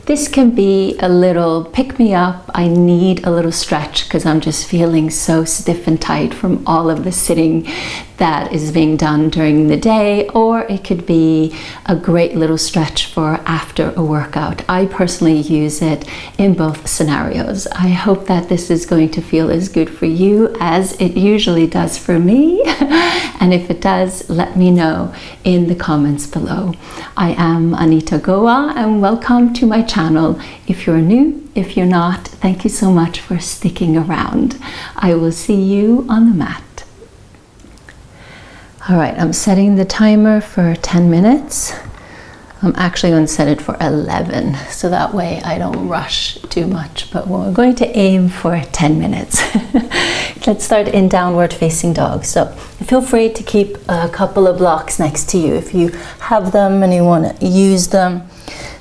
this can be a little pick me up. I need a little stretch because I'm just feeling so stiff and tight from all of the sitting that is being done during the day, or it could be a great little stretch for after a workout. I personally use it in both scenarios. I hope that this is going to feel as good for you as it usually does for me. And if it does, let me know in the comments below. I am Anita Goa and welcome to my channel. If you're new, if you're not, thank you so much for sticking around. I will see you on the mat. All right, I'm setting the timer for 10 minutes. I'm actually going to set it for 11, so that way I don't rush too much, but we're going to aim for 10 minutes. Let's start in downward facing dog. So feel free to keep a couple of blocks next to you if you have them and you want to use them.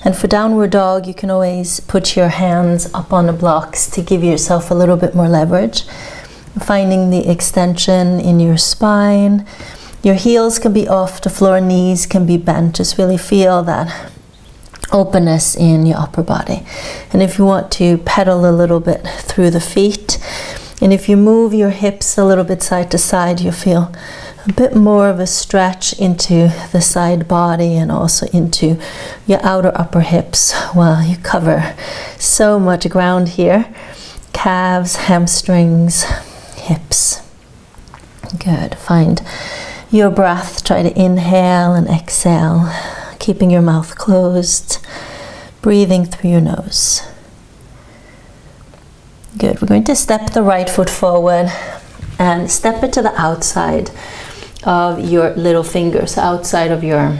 And for downward dog, you can always put your hands up on the blocks to give yourself a little bit more leverage. Finding the extension in your spine. Your heels can be off the floor, knees can be bent. Just really feel that openness in your upper body. And if you want to pedal a little bit through the feet, and if you move your hips a little bit side to side, you'll feel a bit more of a stretch into the side body and also into your outer upper hips. Wow, you cover so much ground here. Calves, hamstrings, hips. Good. Find your breath. Try to inhale and exhale, keeping your mouth closed, breathing through your nose. Good. We're going to step the right foot forward and step it to the outside of your little finger, so outside of your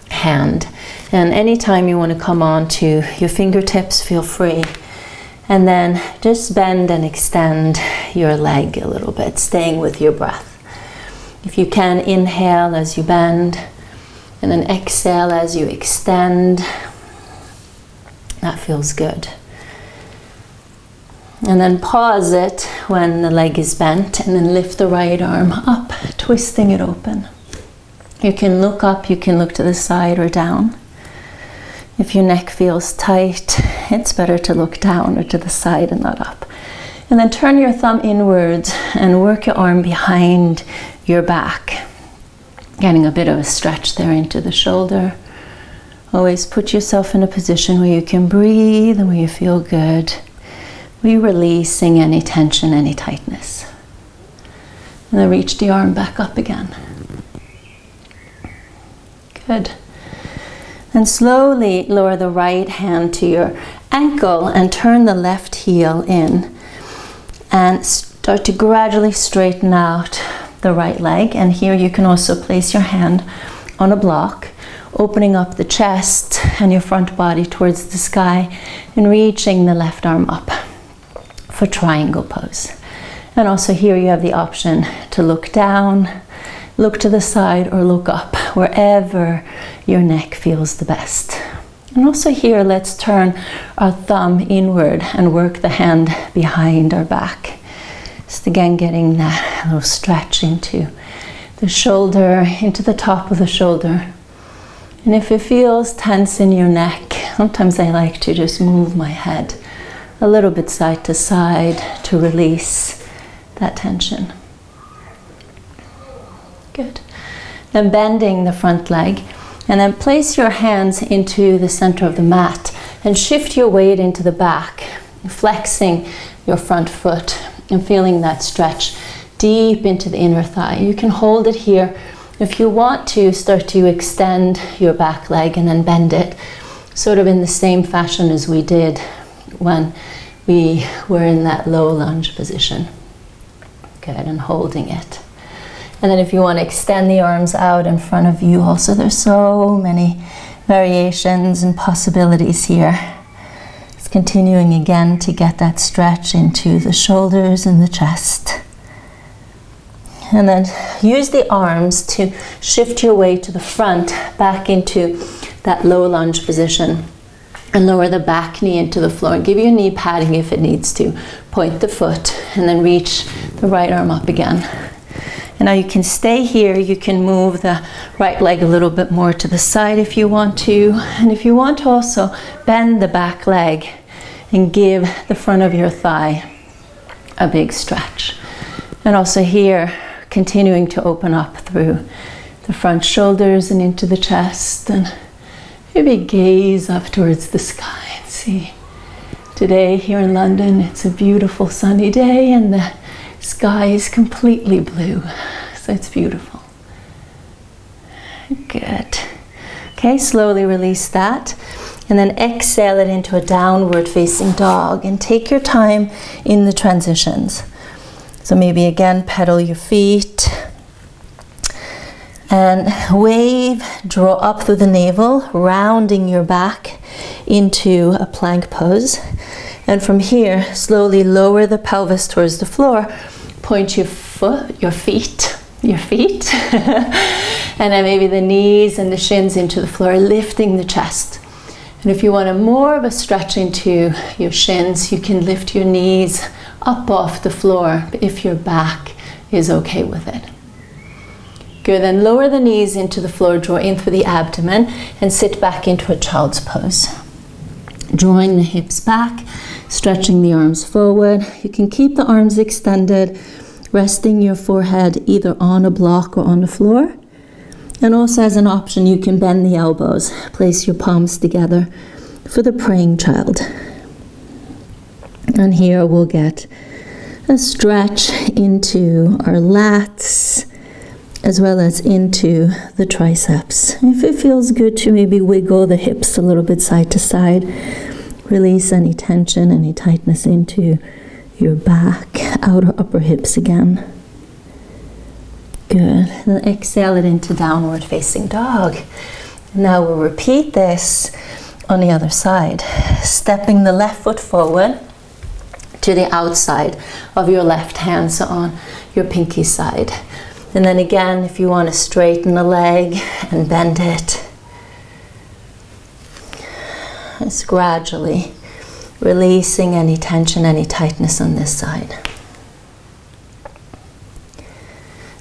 hand. And anytime you want to come on to your fingertips, feel free. And then just bend and extend your leg a little bit, staying with your breath. If you can, inhale as you bend, and then exhale as you extend. That feels good. And then pause it when the leg is bent, and then lift the right arm up, twisting it open. You can look up, you can look to the side or down. If your neck feels tight, it's better to look down or to the side and not up. And then turn your thumb inwards and work your arm behind your back. Getting a bit of a stretch there into the shoulder. Always put yourself in a position where you can breathe and where you feel good. We're releasing any tension, any tightness. And then reach the arm back up again. Good. And slowly lower the right hand to your ankle and turn the left heel in. And start to gradually straighten out the right leg. And here you can also place your hand on a block, opening up the chest and your front body towards the sky and reaching the left arm up for triangle pose. And also here you have the option to look down, look to the side, or look up, wherever your neck feels the best. And also here, let's turn our thumb inward and work the hand behind our back. Just again getting that little stretch into the shoulder, into the top of the shoulder. And if it feels tense in your neck, sometimes I like to just move my head a little bit side to side to release that tension. Good. Then bending the front leg. And then place your hands into the center of the mat and shift your weight into the back, flexing your front foot and feeling that stretch deep into the inner thigh. You can hold it here. If you want to, start to extend your back leg and then bend it, sort of in the same fashion as we did when we were in that low lunge position. Good, and holding it. And then if you want to extend the arms out in front of you also, there's so many variations and possibilities here. It's continuing again to get that stretch into the shoulders and the chest. And then use the arms to shift your weight to the front, back into that low lunge position. And lower the back knee into the floor. Give your knee padding if it needs to. Point the foot and then reach the right arm up again. And now you can stay here. You can move the right leg a little bit more to the side if you want to. And if you want to also bend the back leg and give the front of your thigh a big stretch. And also here, continuing to open up through the front shoulders and into the chest, and maybe gaze up towards the sky and see. Today here in London, it's a beautiful sunny day and the sky is completely blue, so it's beautiful. Good. Okay, slowly release that. And then exhale it into a downward facing dog, and take your time in the transitions. So maybe again, pedal your feet and wave, draw up through the navel, rounding your back into a plank pose. And from here, slowly lower the pelvis towards the floor, point your feet, and then maybe the knees and the shins into the floor, lifting the chest. And if you want more of a stretch into your shins, you can lift your knees up off the floor if your back is okay with it. Good, then lower the knees into the floor, draw in through the abdomen, and sit back into a child's pose. Drawing the hips back, stretching the arms forward. You can keep the arms extended, resting your forehead either on a block or on the floor. And also as an option, you can bend the elbows. Place your palms together for the praying child. And here we'll get a stretch into our lats, as well as into the triceps. If it feels good to maybe wiggle the hips a little bit side to side, release any tension, any tightness into your back, outer upper hips again. Good. And exhale it into downward facing dog. Now we'll repeat this on the other side, stepping the left foot forward to the outside of your left hand, so on your pinky side. And then again, if you want to straighten the leg and bend it, just gradually releasing any tension, any tightness on this side.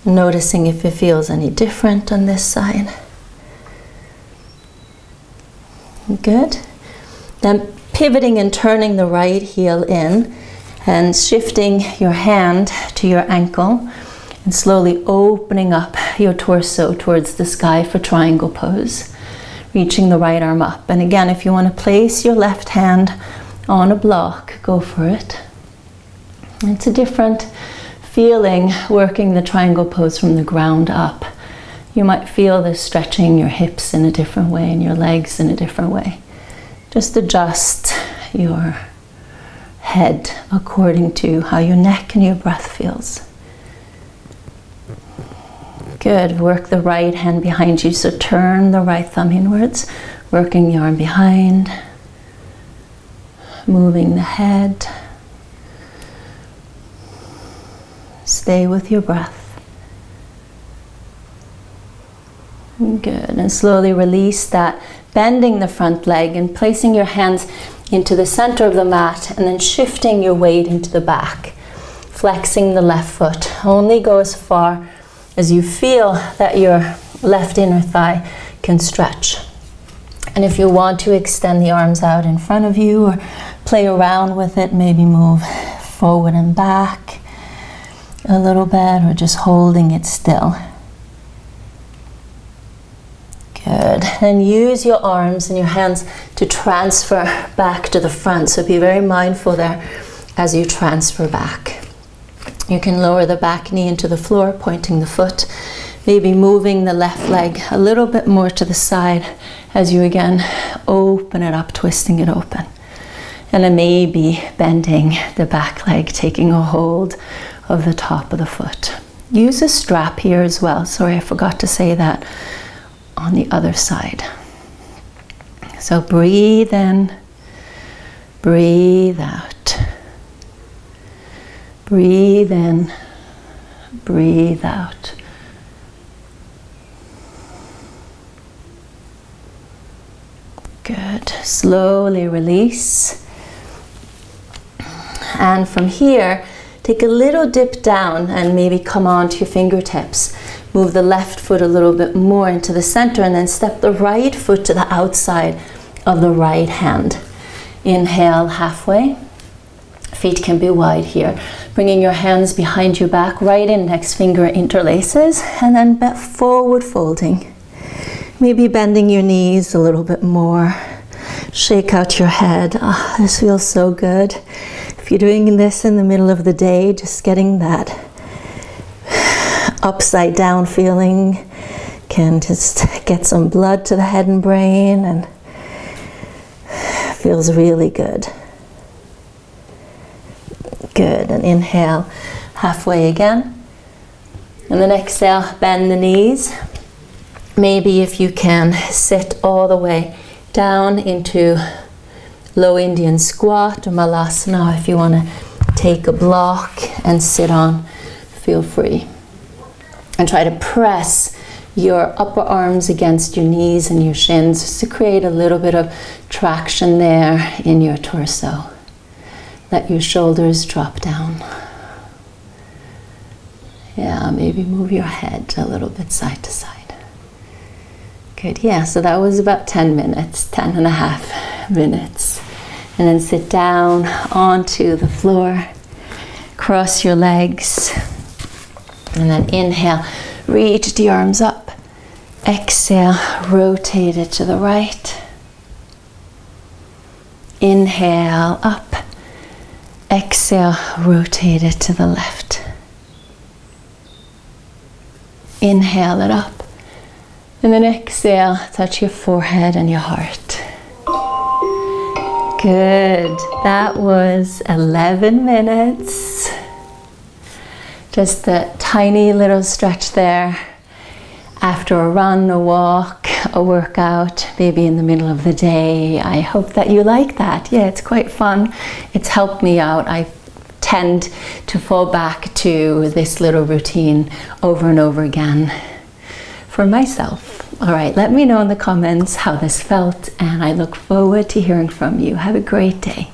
Noticing if it feels any different on this side. Good. Then pivoting and turning the right heel in and shifting your hand to your ankle and slowly opening up your torso towards the sky for triangle pose. Reaching the right arm up. And again, if you want to place your left hand on a block, go for it. It's a different feeling working the triangle pose from the ground up. You might feel this stretching your hips in a different way and your legs in a different way. Just adjust your head according to how your neck and your breath feels. Good. Work the right hand behind you, so turn the right thumb inwards, working the arm behind, moving the head. Stay with your breath. Good. And slowly release that, bending the front leg and placing your hands into the center of the mat, and then shifting your weight into the back, flexing the left foot. Only go as far as you feel that your left inner thigh can stretch. And if you want to extend the arms out in front of you or play around with it, maybe move forward and back a little bit, or just holding it still. Good. And use your arms and your hands to transfer back to the front. So be very mindful there as you transfer back. You can lower the back knee into the floor, pointing the foot, maybe moving the left leg a little bit more to the side as you again open it up, twisting it open. And then maybe bending the back leg, taking a hold of the top of the foot. Use a strap here as well. Sorry, I forgot to say that on the other side. So breathe in, breathe out. Breathe in, breathe out. Good. Slowly release. And from here, take a little dip down and maybe come onto your fingertips. Move the left foot a little bit more into the center and then step the right foot to the outside of the right hand. Inhale halfway. Feet can be wide here. Bringing your hands behind your back, right index finger interlaces, and then forward folding. Maybe bending your knees a little bit more. Shake out your head. Oh, this feels so good. If you're doing this in the middle of the day, just getting that upside down feeling can just get some blood to the head and brain, and feels really good. Good, and inhale halfway again. And then exhale, bend the knees. Maybe if you can, sit all the way down into low Indian squat or malasana. If you want to take a block and sit on, feel free. And try to press your upper arms against your knees and your shins just to create a little bit of traction there in your torso. Let your shoulders drop down. Yeah, maybe move your head a little bit side to side. Good, yeah, so that was about 10 minutes, 10 and a half minutes. And then sit down onto the floor, cross your legs, and then inhale, reach the arms up. Exhale, rotate it to the right. Inhale, up. Exhale, rotate it to the left. Inhale it up. And then exhale, touch your forehead and your heart. Good. That was 11 minutes. Just a tiny little stretch there after a run, a walk, a workout, maybe in the middle of the day. I hope that you like that. Yeah, it's quite fun. It's helped me out. I tend to fall back to this little routine over and over again for myself. All right, let me know in the comments how this felt, and I look forward to hearing from you. Have a great day.